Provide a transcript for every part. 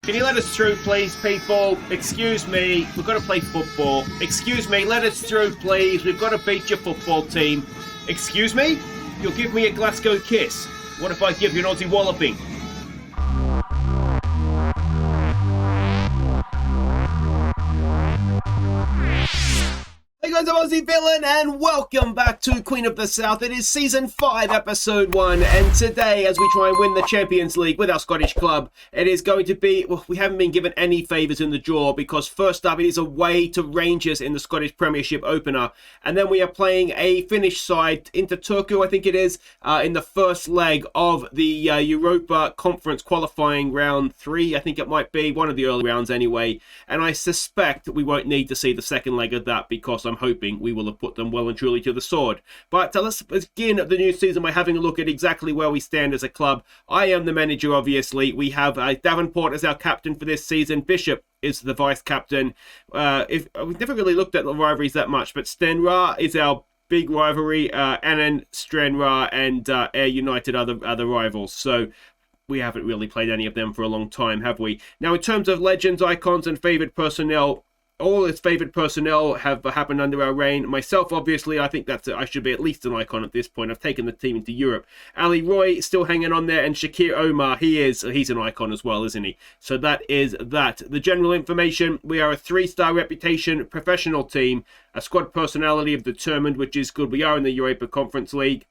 Can you let us through, please, people? Excuse me, we've got to play football. Excuse me, let us through, please. We've got to beat your football team. Excuse me? You'll give me a Glasgow kiss. What if I give you an Aussie walloping? Hey guys, I'm Aussie Villain and welcome back to Queen of the South. It is Season 5, Episode 1, and today, as we try and win the Champions League with our Scottish club, it is going to be, well, we haven't been given any favours in the draw because first up it is away to Rangers in the Scottish Premiership opener, and then we are playing a Finnish side, Inter Turku, I think it is, in the first leg of the Europa Conference qualifying round 3, I think it might be, one of the early rounds anyway, and I suspect we won't need to see the second leg of that because I'm hoping we will have put them well and truly to the sword. But let's begin the new season by having a look at exactly where we stand as a club. I am the manager, obviously. We have Davenport as our captain for this season. Bishop is the vice captain. We've never really looked at the rivalries that much, but Stenra is our big rivalry. Annan, Stranraer, and Ayr United are the rivals. So we haven't really played any of them for a long time, have we? Now, in terms of legends, icons, and favoured personnel, all its favoured personnel have happened under our reign. Myself, obviously, I think I should be at least an icon at this point. I've taken the team into Europe. Ali Roy still hanging on there, and Shakir Omar, he's an icon as well, isn't he? So that is that. The general information, we are a 3-star reputation professional team, a squad personality of determined, which is good. We are in the Europa Conference League.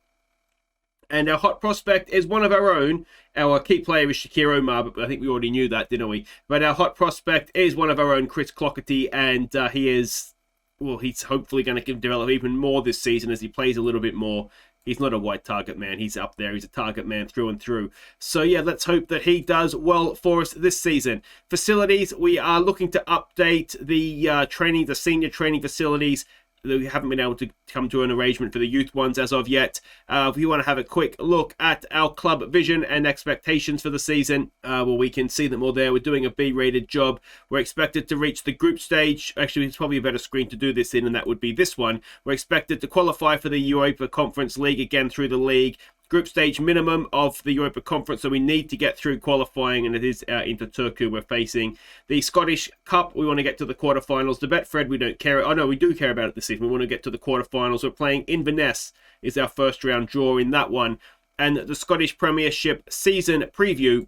And our hot prospect is one of our own. Our key player is Shakir Omar, but I think we already knew that, didn't we? But our hot prospect is one of our own, Chris Clockerty, and he's hopefully going to develop even more this season as he plays a little bit more. He's not a white target man. He's up there. He's a target man through and through. So, yeah, let's hope that he does well for us this season. Facilities, we are looking to update the senior training facilities. We haven't been able to come to an arrangement for the youth ones as of yet. If you want to have a quick look at our club vision and expectations for the season, we can see them all there. We're doing a B-rated job. We're expected to reach the group stage. Actually, it's probably a better screen to do this in, and that would be this one. We're expected to qualify for the Europa Conference League again through the league. Group stage minimum of the Europa Conference, so we need to get through qualifying, and it is Inter Turku we're facing. The Scottish Cup, we want to get to the quarterfinals. The Betfred, we don't care. Oh no, we do care about it this season. We want to get to the quarterfinals. We're playing Inverness is our first round draw in that one. And the Scottish Premiership season preview,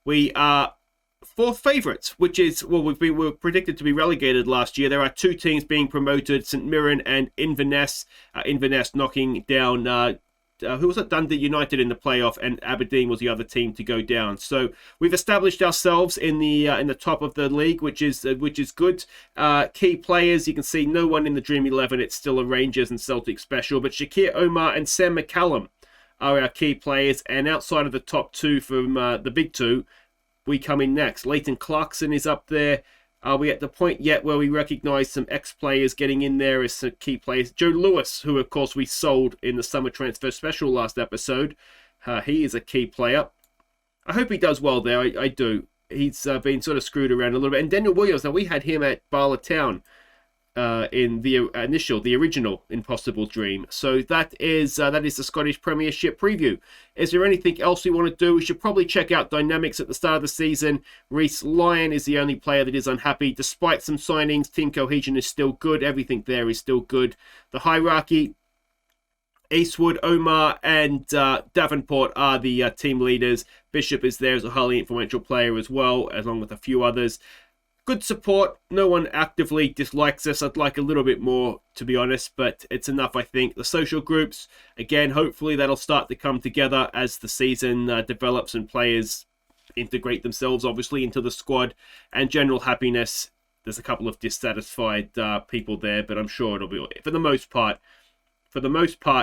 we are fourth favourites, which is, well, we were predicted to be relegated last year. There are two teams being promoted, St Mirren and Inverness. Inverness knocking down who was it? Dundee United in the playoff, and Aberdeen was the other team to go down. So we've established ourselves in the top of the league, which is good. Key players, you can see no one in the Dream 11. It's still a Rangers and Celtic special, but Shakir Omar and Sam McCallum are our key players. And outside of the top two from the big two, we come in next. Leighton Clarkson is up there. Are we at the point yet where we recognise some ex-players getting in there as some key players? Joe Lewis, who of course we sold in the summer transfer special last episode. He is a key player. I hope he does well there. I do. He's been sort of screwed around a little bit. And Daniel Williams, now we had him at Bala Town in the original Impossible Dream. So that is the Scottish Premiership preview. Is there anything else we want to do? We should probably check out dynamics at the start of the season. Reece Lyon is the only player that is unhappy. Despite some signings, team cohesion is still good. Everything there is still good. The hierarchy, Eastwood, Omar, and Davenport are the team leaders. Bishop is there as a highly influential player as well, along with a few others. Good support. No one actively dislikes us. I'd like a little bit more, to be honest, but it's enough, I think. The social groups, again, hopefully that'll start to come together as the season develops and players integrate themselves, obviously, into the squad. And general happiness. There's a couple of dissatisfied people there, but I'm sure it'll be, for the most part,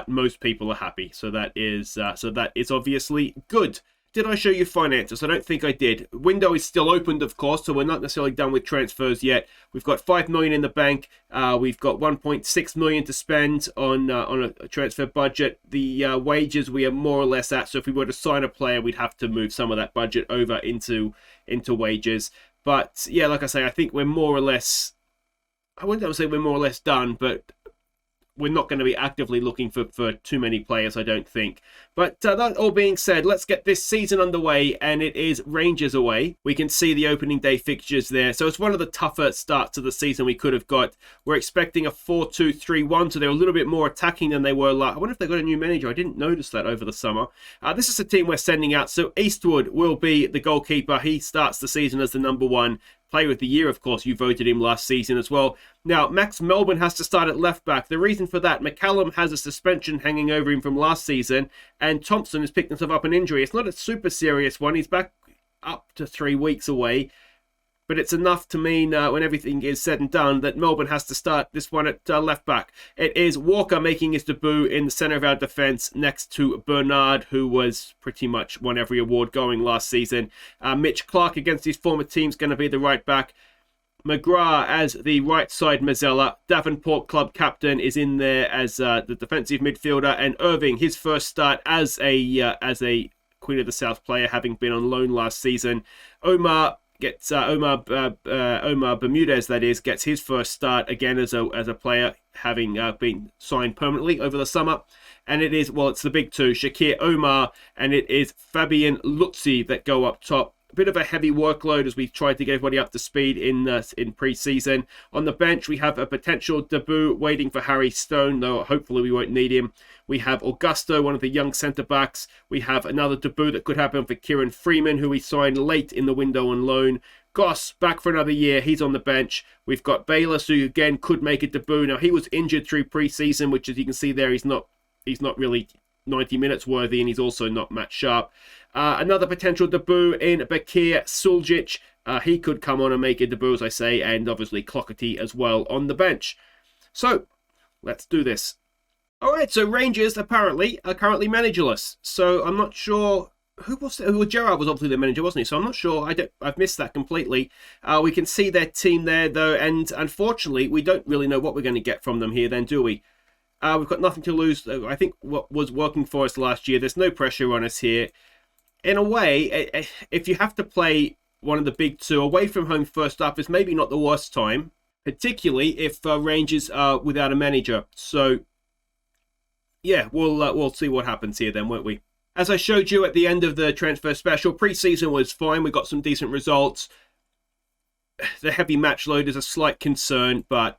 most people are happy. So that is obviously good. Did I show you finances? I don't think I did. Window is still opened, of course, so we're not necessarily done with transfers yet. We've got $5 million in the bank. We've got $1.6 million to spend on a transfer budget. The wages we are more or less at. So if we were to sign a player, we'd have to move some of that budget over into wages. But yeah, like I say, I think we're more or less. I wouldn't say we're more or less done, but we're not going to be actively looking for too many players, I don't think. But that all being said, let's get this season underway, and it is Rangers away. We can see the opening day fixtures there. So it's one of the tougher starts of the season we could have got. We're expecting a 4-2-3-1, so they're a little bit more attacking than they were last. I wonder if they got a new manager. I didn't notice that over the summer. This is the team we're sending out. So Eastwood will be the goalkeeper. He starts the season as the #1. Player of the Year, of course, you voted him last season as well. Now, Max Melbourne has to start at left back. The reason for that, McCallum has a suspension hanging over him from last season, and Thompson has picked himself up an injury. It's not a super serious one. He's back up to 3 weeks away. But it's enough to mean, when everything is said and done, that Melbourne has to start this one at left back. It is Walker making his debut in the centre of our defence next to Bernard, who was pretty much won every award going last season. Mitch Clark against his former team is going to be the right back. McGrath as the right side Mazzella. Davenport club captain is in there as the defensive midfielder. And Irving, his first start as a Queen of the South player, having been on loan last season. Omar Bermudez, that is, gets his first start again as a player, having been signed permanently over the summer. And it is, well, it's the big two, Shakir Omar, and it is Fabian Lutzi that go up top. A bit of a heavy workload as we tried to get everybody up to speed in pre-season. On the bench, we have a potential debut waiting for Harry Stone, though hopefully we won't need him. We have Augusto, one of the young centre-backs. We have another debut that could happen for Kieran Freeman, who we signed late in the window on loan. Goss, back for another year. He's on the bench. We've got Bayless, who again could make a debut. Now, he was injured through pre-season, which, as you can see there, he's not really 90 minutes worthy, and he's also not match sharp. Another potential debut in Bakir Suljic. He could come on and make a debut, as I say, and obviously Clockety as well on the bench. So, let's do this. Alright, so Rangers apparently are currently managerless. So, I'm not sure... Who was it? Gerrard was obviously the manager, wasn't he? So I'm not sure. I've missed that completely. We can see their team there, though, and unfortunately, we don't really know what we're going to get from them here then, do we? We've got nothing to lose. I think what was working for us last year, there's no pressure on us here. In a way, if you have to play one of the big two away from home first up, is maybe not the worst time, particularly if Rangers are without a manager. So, yeah, we'll see what happens here then, won't we? As I showed you at the end of the transfer special, pre-season was fine. We got some decent results. The heavy match load is a slight concern, but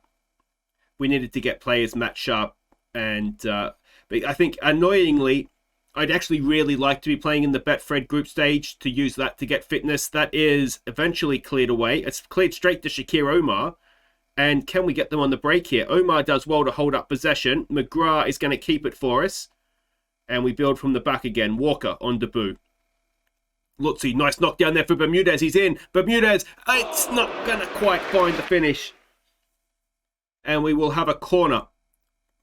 we needed to get players match sharp. And but I think, annoyingly, I'd actually really like to be playing in the Betfred group stage to use that to get fitness. That is eventually cleared away. It's cleared straight to Shakir Omar. And can we get them on the break here? Omar does well to hold up possession. McGrath is going to keep it for us. And we build from the back again. Walker on debut. Lutzi, nice knockdown there for Bermudez. He's in. Bermudez, it's not going to quite find the finish. And we will have a corner.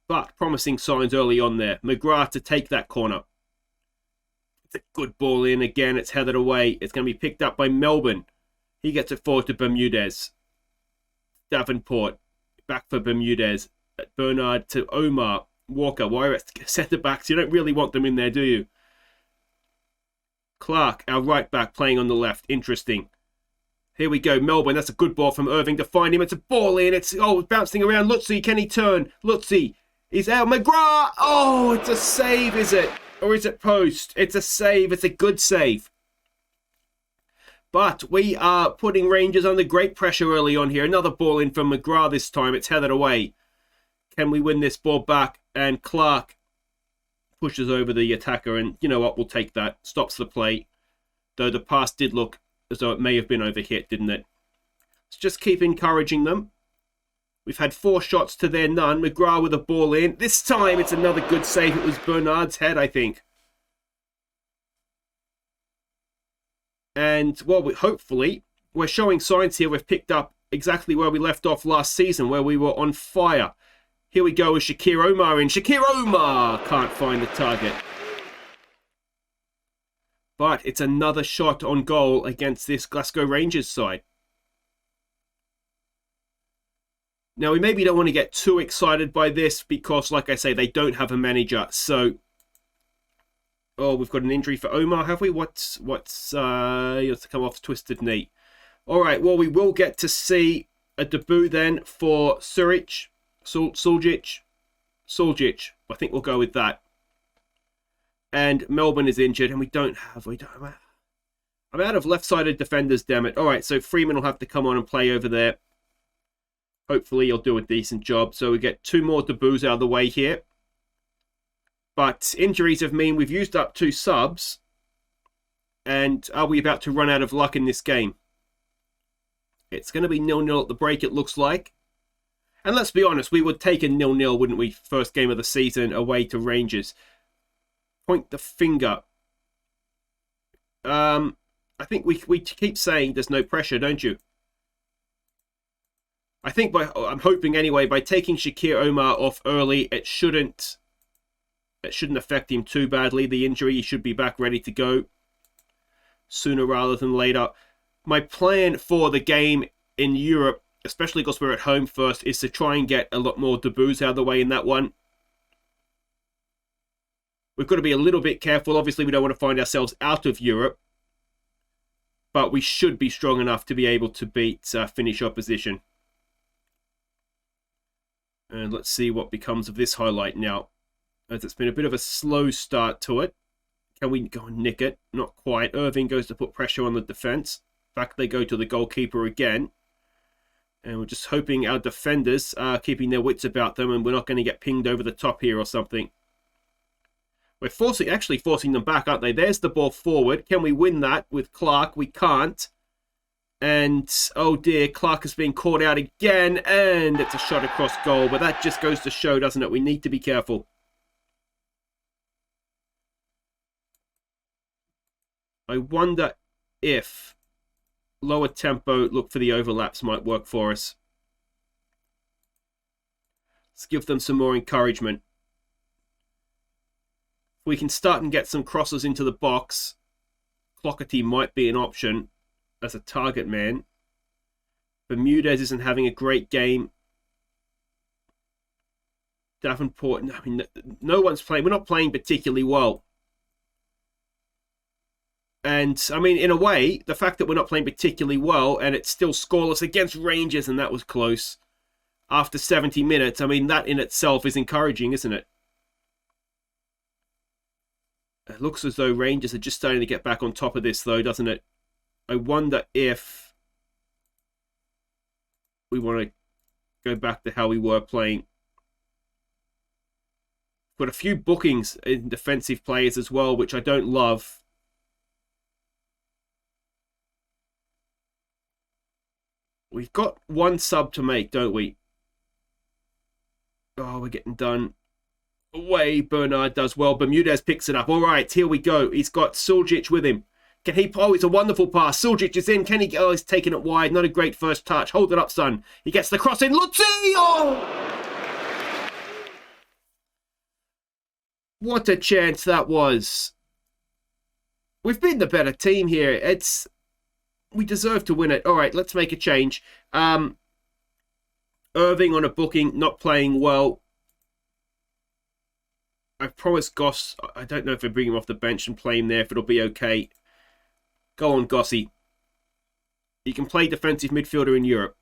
But promising signs early on there. McGrath to take that corner. It's a good ball in again. It's headed away. It's going to be picked up by Melbourne. He gets it forward to Bermudez. Davenport. Back for Bermudez. Bernard to Omar. Walker. Why are centre backs? You don't really want them in there, do you? Clark, our right back, playing on the left. Interesting. Here we go. Melbourne. That's a good ball from Irving to find him. It's a ball in. It's bouncing around. Lutzi, can he turn? Lutzi. He's out. McGrath. Oh, it's a save, is it? Or is it post? It's a save. It's a good save. But we are putting Rangers under great pressure early on here. Another ball in from McGrath this time. It's headed away. Can we win this ball back? And Clark pushes over the attacker. And you know what? We'll take that. Stops the play. Though the pass did look as though it may have been overhit, didn't it? Let's just keep encouraging them. We've had 4 shots to their none. McGrath with a ball in. This time it's another good save. It was Bernard's head, I think. And, well, hopefully, we're showing signs here. We've picked up exactly where we left off last season, where we were on fire. Here we go with Shakir Omar in. Shakir Omar can't find the target. But it's another shot on goal against this Glasgow Rangers side. Now, we maybe don't want to get too excited by this because, like I say, they don't have a manager. So, oh, we've got an injury for Omar, have we? What's he has to come off twisted knee. All right, well, we will get to see a debut then for Suljic. Suljic. I think we'll go with that. And Melbourne is injured, and I'm out of left-sided defenders, damn it. All right, so Freeman will have to come on and play over there. Hopefully he'll do a decent job. So we get 2 more debuts out of the way here. But injuries have mean we've used up 2 subs. And are we about to run out of luck in this game? It's going to be 0-0 at the break, it looks like. And let's be honest, we would take a 0-0, wouldn't we? First game of the season away to Rangers. Point the finger. I think we keep saying there's no pressure, don't you? I think I'm hoping anyway, by taking Shakir Omar off early, it shouldn't affect him too badly. The injury, he should be back ready to go sooner rather than later. My plan for the game in Europe, especially because we're at home first, is to try and get a lot more debuts out of the way in that one. We've got to be a little bit careful. Obviously, we don't want to find ourselves out of Europe. But we should be strong enough to be able to beat Finnish opposition. And let's see what becomes of this highlight now. As it's been a bit of a slow start to it. Can we go and nick it? Not quite. Irving goes to put pressure on the defence. Back they go to the goalkeeper again. And we're just hoping our defenders are keeping their wits about them and we're not going to get pinged over the top here or something. We're actually forcing them back, aren't they? There's the ball forward. Can we win that with Clark? We can't. And, oh dear, Clark has been caught out again. And it's a shot across goal. But that just goes to show, doesn't it? We need to be careful. I wonder if lower tempo, look for the overlaps, might work for us. Let's give them some more encouragement. If we can start and get some crosses into the box, Clockety might be an option as a target man. Bermudez isn't having a great game. Davenport, I mean, no one's playing. We're not playing particularly well. And, I mean, in a way, the fact that we're not playing particularly well and it's still scoreless against Rangers, and that was close, after 70 minutes, I mean, that in itself is encouraging, isn't it? It looks as though Rangers are just starting to get back on top of this, though, doesn't it? I wonder if we want to go back to how we were playing. Got a few bookings in defensive players as well, which I don't love. We've got 1 sub to make, don't we? Oh, we're getting done. Away, Bernard does well. Bermudez picks it up. All right, here we go. He's got Suljic with him. Can he... Oh, it's a wonderful pass. Suljic is in. Can he... Oh, he's taking it wide. Not a great first touch. Hold it up, son. He gets the cross in. Lutzi! Oh! What a chance that was. We've been the better team here. We deserve to win it. All right, let's make a change. Irving on a booking, not playing well. I've promised Goss, I don't know if I bring him off the bench and play him there, if it'll be okay. Go on, Gossy. You can play defensive midfielder in Europe.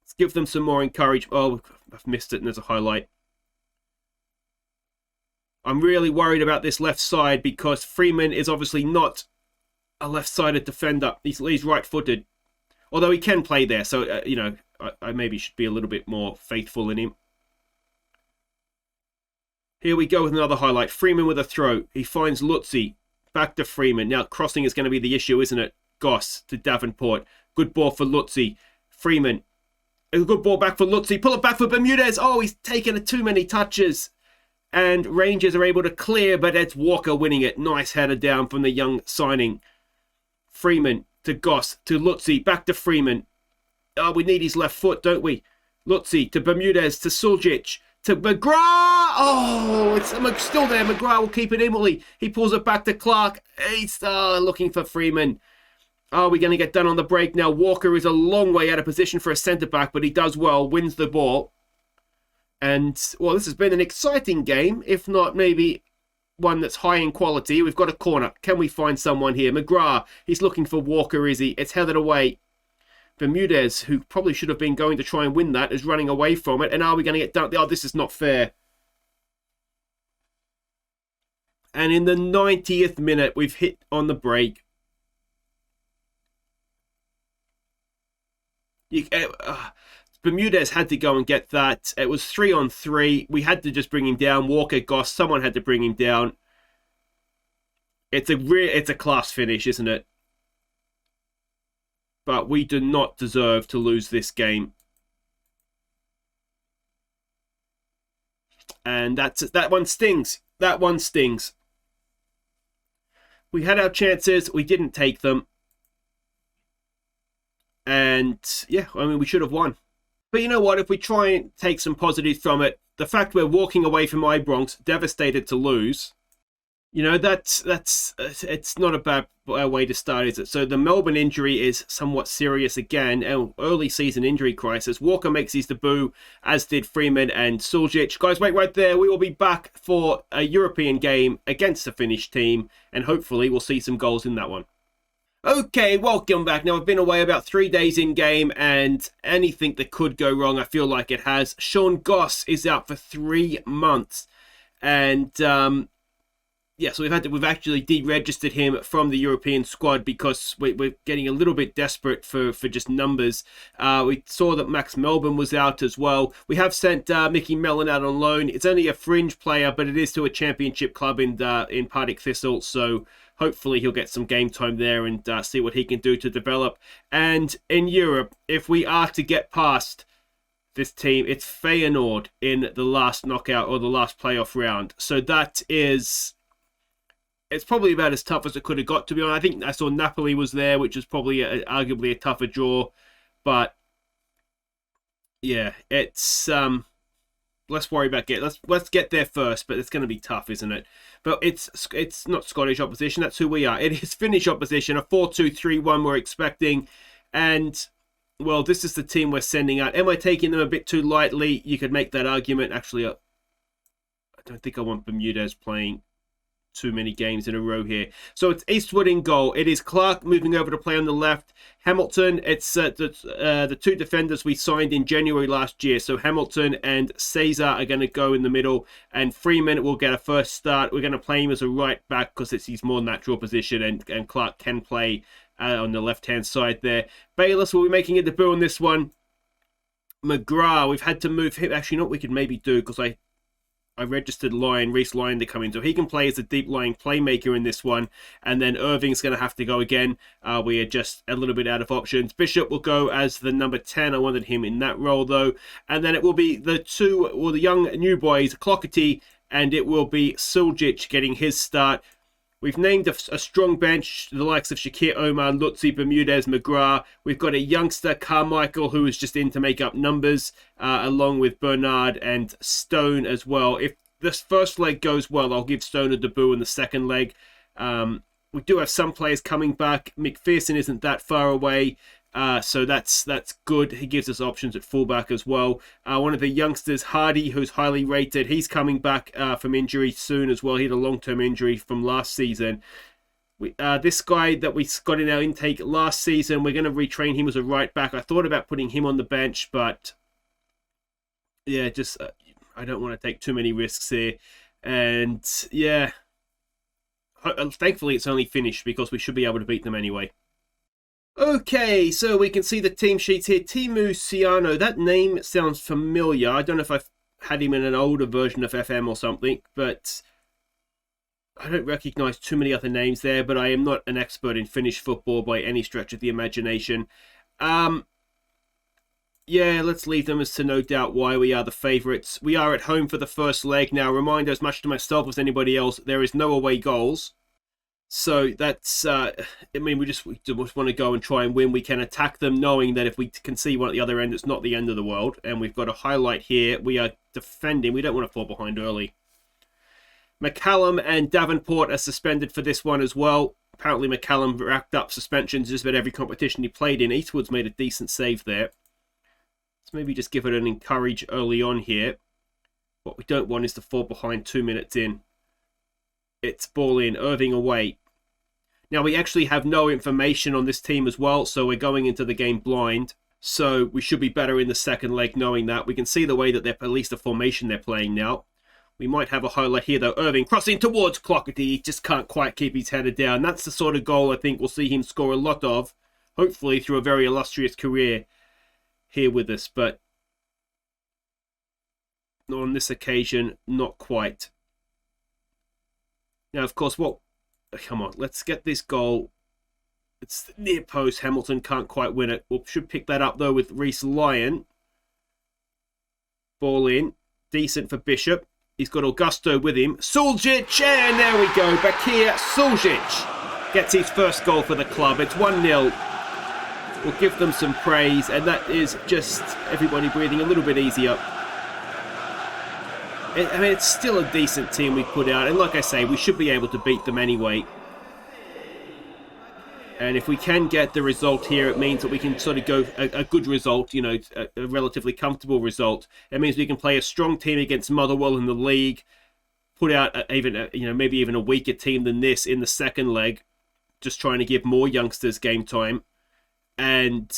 Let's give them some more encouragement. Oh, I've missed it and there's a highlight. I'm really worried about this left side because Freeman is obviously not a left-sided defender. He's right-footed. Although he can play there, so, you know, I maybe should be a little bit more faithful in him. Here we go with another highlight. Freeman with a throw. He finds Lutzi. Back to Freeman. Now, crossing is going to be the issue, isn't it? Goss to Davenport. Good ball for Lutzi. Freeman. A good ball back for Lutzi. Pull it back for Bermudez. Oh, he's taken too many touches. And Rangers are able to clear, but it's Walker winning it. Nice header down from the young signing. Freeman to Goss to Lutzi. Back to Freeman. Oh, we need his left foot, don't we? Lutzi to Bermudez to Suljic. To McGrath! Oh, it's still there. McGrath will keep it in. He pulls it back to Clark. He's looking for Freeman. Are we going to get done on the break now? Walker is a long way out of position for a centre-back, but he does well, wins the ball. And, well, this has been an exciting game, if not maybe one that's high in quality. We've got a corner. Can we find someone here? McGrath, he's looking for Walker, is he? It's headed away. Bermudez, who probably should have been going to try and win that, is running away from it. And are we going to get done? Oh, this is not fair. And in the 90th minute, we've hit on the break. Bermudez had to go and get that. It was 3-on-3. We had to just bring him down. Walker, Goss, someone had to bring him down. It's a class finish, isn't it? But we do not deserve to lose this game. And that one stings. That one stings. We had our chances. We didn't take them. And yeah, I mean, we should have won. But you know what? If we try and take some positives from it, the fact we're walking away from IBROX, devastated to lose, you know, it's not a bad way to start, is it? So the Melbourne injury is somewhat serious again, an early season injury crisis. Walker makes his debut, as did Freeman and Suljic. Guys, wait right there. We will be back for a European game against the Finnish team, and hopefully we'll see some goals in that one. Okay, welcome back. Now, I've been away about 3 days in game, and anything that could go wrong, I feel like it has. Sean Goss is out for 3 months, and yeah, so we've actually deregistered him from the European squad because we're getting a little bit desperate for just numbers. We saw that Max Melbourne was out as well. We have sent Mickey Mellon out on loan. It's only a fringe player, but it is to a championship club in Partick Thistle, so hopefully he'll get some game time there and see what he can do to develop. And in Europe, if we are to get past this team, it's Feyenoord in the last knockout or the last playoff round. So that is... it's probably about as tough as it could have got, to be honest. I think I saw Napoli was there, which is probably arguably a tougher draw. But yeah, it's... let's worry about let's get there first, but it's going to be tough, isn't it? But it's not Scottish opposition. That's who we are. It is Finnish opposition. A 4-2-3-1 we're expecting, and well, this is the team we're sending out. Am I taking them a bit too lightly? You could make that argument. Actually, I don't think I want Bermudez playing too many games in a row here. So it's Eastwood in goal. It is Clark moving over to play on the left. Hamilton, it's the two defenders we signed in January last year. So Hamilton and Caesar are going to go in the middle, and Freeman will get a first start. We're going to play him as a right back because it's his more natural position, and Clark can play on the left-hand side there. Bayless will be making a debut on this one. McGrath, we've had to move him. Actually, you know what we could maybe do, because I registered Reece Lyon to come in, so he can play as a deep-lying playmaker in this one, and then Irving's going to have to go again. We are just a little bit out of options. Bishop will go as the number 10. I wanted him in that role, though. And then it will be the young new boys, Clockety, and it will be Suljic getting his start. We've named a strong bench, the likes of Shakir Omar, Lutzi, Bermudez, McGrath. We've got a youngster, Carmichael, who is just in to make up numbers, along with Bernard and Stone as well. If this first leg goes well, I'll give Stone a debut in the second leg. We do have some players coming back. McPherson isn't that far away, so that's good. He gives us options at fullback as well. One of the youngsters, Hardy, who's highly rated, he's coming back from injury soon as well. He had a long-term injury from last season. This guy that we got in our intake last season, we're going to retrain him as a right back. I thought about putting him on the bench, but yeah, just I don't want to take too many risks here. And yeah, thankfully it's only finished because we should be able to beat them anyway. Okay, so we can see the team sheets here. Timu Siano, that name sounds familiar. I don't know if I've had him in an older version of FM or something, but I don't recognise too many other names there, but I am not an expert in Finnish football by any stretch of the imagination. Yeah, let's leave them as to no doubt why we are the favourites. We are at home for the first leg. Now, reminder, as much to myself as anybody else, there is no away goals. So that's, I mean, we just want to go and try and win. We can attack them knowing that if we can see one at the other end, it's not the end of the world. And we've got a highlight here. We are defending. We don't want to fall behind early. McCallum and Davenport are suspended for this one as well. Apparently McCallum racked up suspensions just about every competition he played in. Eastwood's made a decent save there. Let's maybe just give it an encourage early on here. What we don't want is to fall behind 2 minutes in. It's ball in, Irving away. Now, we actually have no information on this team as well, so we're going into the game blind. So we should be better in the second leg knowing that. We can see the way that they're, at least the formation they're playing now. We might have a highlight here, though. Irving crossing towards Clockety. He just can't quite keep his header down. That's the sort of goal I think we'll see him score a lot of, hopefully through a very illustrious career here with us. But on this occasion, not quite. Now, of course, come on, let's get this goal. It's near post. Hamilton can't quite win it. We should pick that up, though, with Reece Lyon. Ball in. Decent for Bishop. He's got Augusto with him. Suljic, and there we go. Bakir Suljic gets his first goal for the club. It's 1-0. We'll give them some praise, and that is just everybody breathing a little bit easier. I mean, it's still a decent team we put out, and like I say, we should be able to beat them anyway. And if we can get the result here, it means that we can sort of go a good result, you know, a relatively comfortable result. It means we can play a strong team against Motherwell in the league, put out maybe even a weaker team than this in the second leg, just trying to give more youngsters game time. And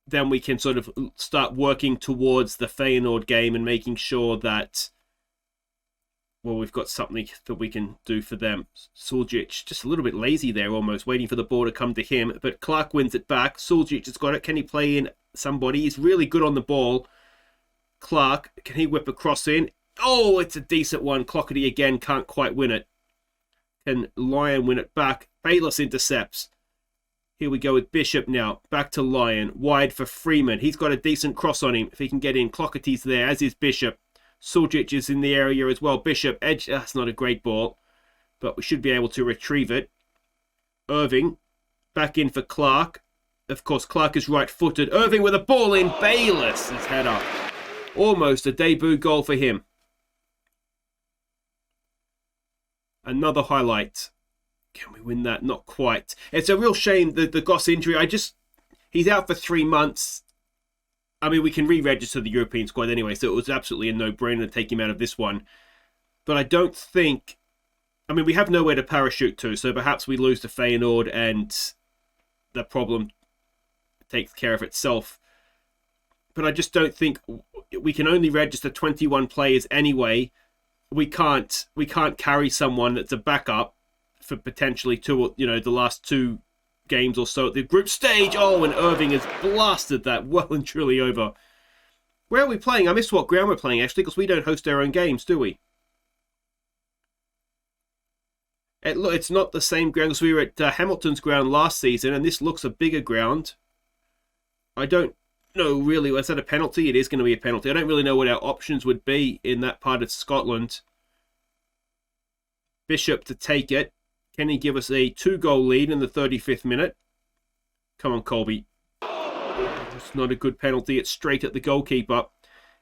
then we can sort of start working towards the Feyenoord game and making sure that, well, we've got something that we can do for them. Suljic, just a little bit lazy there almost, waiting for the ball to come to him. But Clark wins it back. Suljic has got it. Can he play in somebody? He's really good on the ball. Clark, can he whip a cross in? Oh, it's a decent one. Clockety again can't quite win it. Can Lyon win it back? Bayless intercepts. Here we go with Bishop now. Back to Lyon. Wide for Freeman. He's got a decent cross on him. If he can get in. Clockety's there, as is Bishop. Suljic is in the area as well. Bishop, edge. That's not a great ball, but we should be able to retrieve it. Irving, back in for Clark. Of course, Clark is right-footed. Irving with a ball in. Bayless, his head up. Almost a debut goal for him. Another highlight. Can we win that? Not quite. It's a real shame, the Goss injury. He's out for 3 months. I mean, we can re-register the European squad anyway, so it was absolutely a no-brainer to take him out of this one. But I don't think... I mean, we have nowhere to parachute to, so perhaps we lose to Feyenoord and the problem takes care of itself. But I just don't think... We can only register 21 players anyway. We can't carry someone that's a backup for potentially the last 2 games or so at the group stage. Oh, and Irving has blasted that well and truly over. Where are we playing? I missed what ground we're playing, actually, because we don't host our own games, do we? It's not the same ground, because we were at Hamilton's ground last season, and this looks a bigger ground. I don't know, really. Was that a penalty? It is going to be a penalty. I don't really know what our options would be in that part of Scotland. Bishop to take it. Can he give us a 2-goal lead in the 35th minute? Come on, Colby. It's not a good penalty. It's straight at the goalkeeper.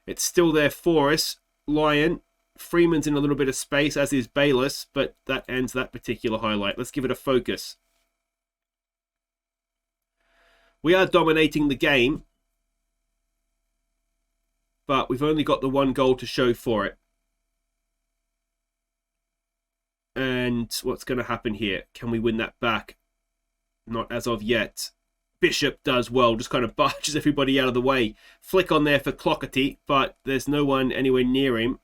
It's still there for us. Lyon. Freeman's in a little bit of space, as is Bayless, but that ends that particular highlight. Let's give it a focus. We are dominating the game, but we've only got the 1 goal to show for it. And what's going to happen here? Can we win that back? Not as of yet. Bishop does well, just kind of barges everybody out of the way. Flick on there for Clockety, but there's no one anywhere near him.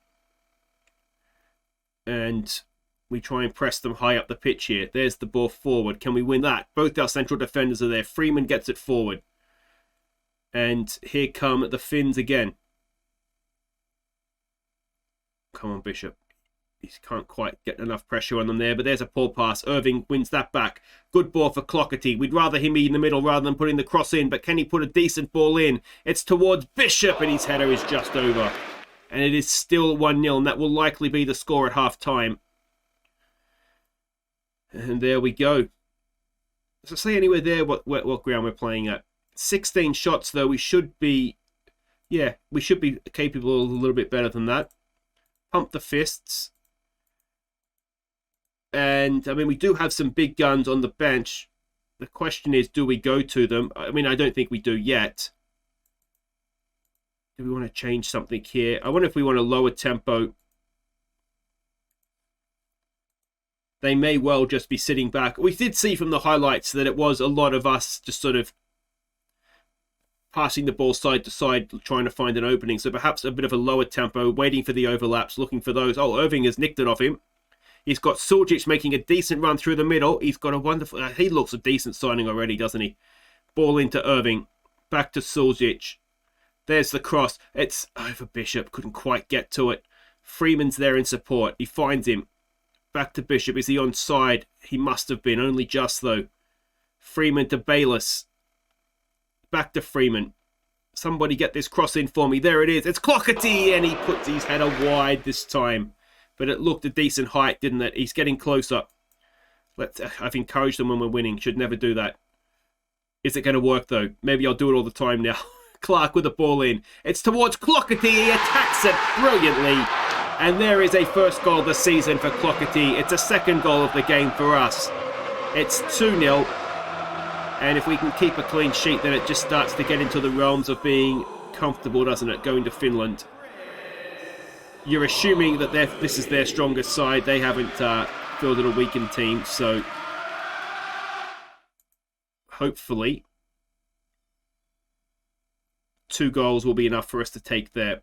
And we try and press them high up the pitch here. There's the ball forward. Can we win that? Both our central defenders are there. Freeman gets it forward. And here come the Finns again. Come on, Bishop. He can't quite get enough pressure on them there, but there's a poor pass. Irving wins that back. Good ball for Clockety. We'd rather him be in the middle rather than putting the cross in, but can he put a decent ball in? It's towards Bishop, and his header is just over. And it is still 1-0, and that will likely be the score at half-time. And there we go. Does it say anywhere there what ground we're playing at? 16 shots, though. We should be... Yeah, we should be capable of a little bit better than that. Pump the fists. And, I mean, we do have some big guns on the bench. The question is, do we go to them? I mean, I don't think we do yet. Do we want to change something here? I wonder if we want to lower tempo. They may well just be sitting back. We did see from the highlights that it was a lot of us just sort of passing the ball side to side, trying to find an opening. So perhaps a bit of a lower tempo, waiting for the overlaps, looking for those. Oh, Irving has nicked it off him. He's got Suljic making a decent run through the middle. He's got a wonderful... he looks a decent signing already, doesn't he? Ball into Irving. Back to Suljic. There's the cross. It's over Bishop. Couldn't quite get to it. Freeman's there in support. He finds him. Back to Bishop. Is he onside? He must have been. Only just, though. Freeman to Bayless. Back to Freeman. Somebody get this cross in for me. There it is. It's Clougherty, and he puts his header wide this time. But it looked a decent height, didn't it? He's getting closer. I've encouraged them when we're winning. Should never do that. Is it going to work, though? Maybe I'll do it all the time now. Clark with the ball in. It's towards Clougherty. He attacks it brilliantly. And there is a first goal of the season for Clougherty. It's a second goal of the game for us. It's 2-0. And if we can keep a clean sheet, then it just starts to get into the realms of being comfortable, doesn't it? Going to Finland. You're assuming that this is their strongest side. They haven't fielded a weakened team, so hopefully 2 goals will be enough for us to take there.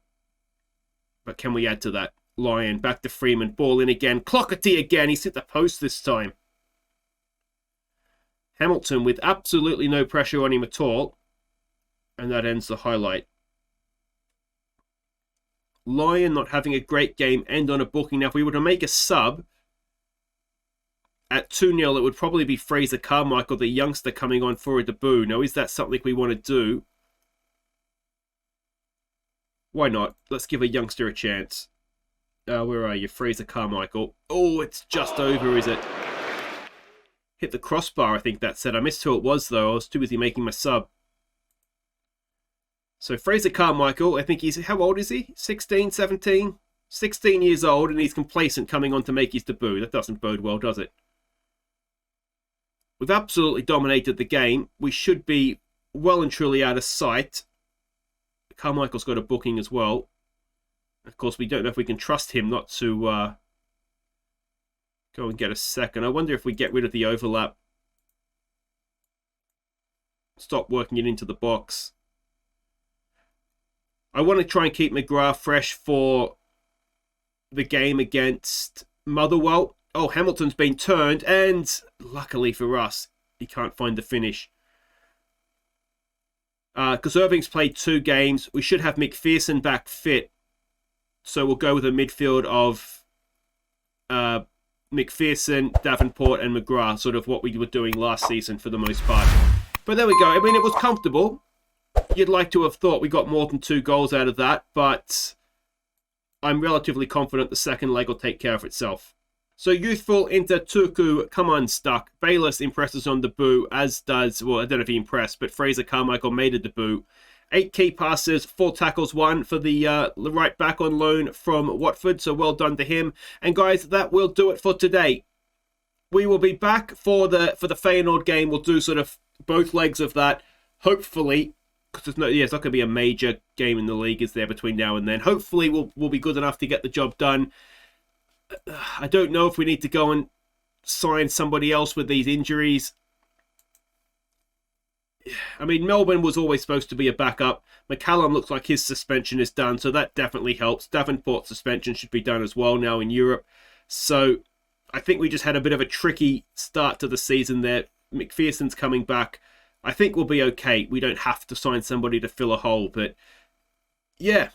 But can we add to that? Lyon, back to Freeman, ball in again. Clougherty again. He's hit the post this time. Hamilton with absolutely no pressure on him at all. And that ends the highlight. Lyon not having a great game, end on a booking. Now, if we were to make a sub at 2-0, it would probably be Fraser Carmichael, the youngster, coming on for a debut. Now, is that something we want to do? Why not? Let's give a youngster a chance. Where are you? Fraser Carmichael. Oh, it's just over, is it? Hit the crossbar, I think that said. I missed who it was, though. I was too busy making my sub. So Fraser Carmichael, I think he's... how old is he? 16, 17? 16 years old, and he's complacent coming on to make his debut. That doesn't bode well, does it? We've absolutely dominated the game. We should be well and truly out of sight. Carmichael's got a booking as well. Of course, we don't know if we can trust him not to go and get a second. I wonder if we get rid of the overlap. Stop working it into the box. I want to try and keep McGrath fresh for the game against Motherwell. Oh, Hamilton's been turned, and luckily for us, he can't find the finish. Because Irving's played 2 games, we should have McPherson back fit. So we'll go with a midfield of McPherson, Davenport, and McGrath, sort of what we were doing last season for the most part. But there we go. I mean, it was comfortable. You'd like to have thought we got more than 2 goals out of that, but I'm relatively confident the second leg will take care of itself. So youthful Inter Turku come unstuck. Bayless impresses on debut, as does, well, I don't know if he impressed, but Fraser Carmichael made a debut. 8 key passes, 4 tackles, 1 for the right back on loan from Watford, so well done to him. And guys, that will do it for today. We will be back for the Feyenoord game. We'll do sort of both legs of that, hopefully. Because it's not going to be a major game in the league, is there, between now and then. Hopefully we'll be good enough to get the job done. I don't know if we need to go and sign somebody else with these injuries. I mean, Melbourne was always supposed to be a backup. McCallum looks like his suspension is done, so that definitely helps. Davenport's suspension should be done as well now in Europe. So I think we just had a bit of a tricky start to the season there. McPherson's coming back. I think we'll be okay. We don't have to sign somebody to fill a hole, but yeah.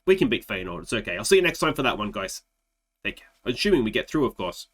We can beat Feyenoord. It's okay. I'll see you next time for that one, guys. Take care. Assuming we get through, of course.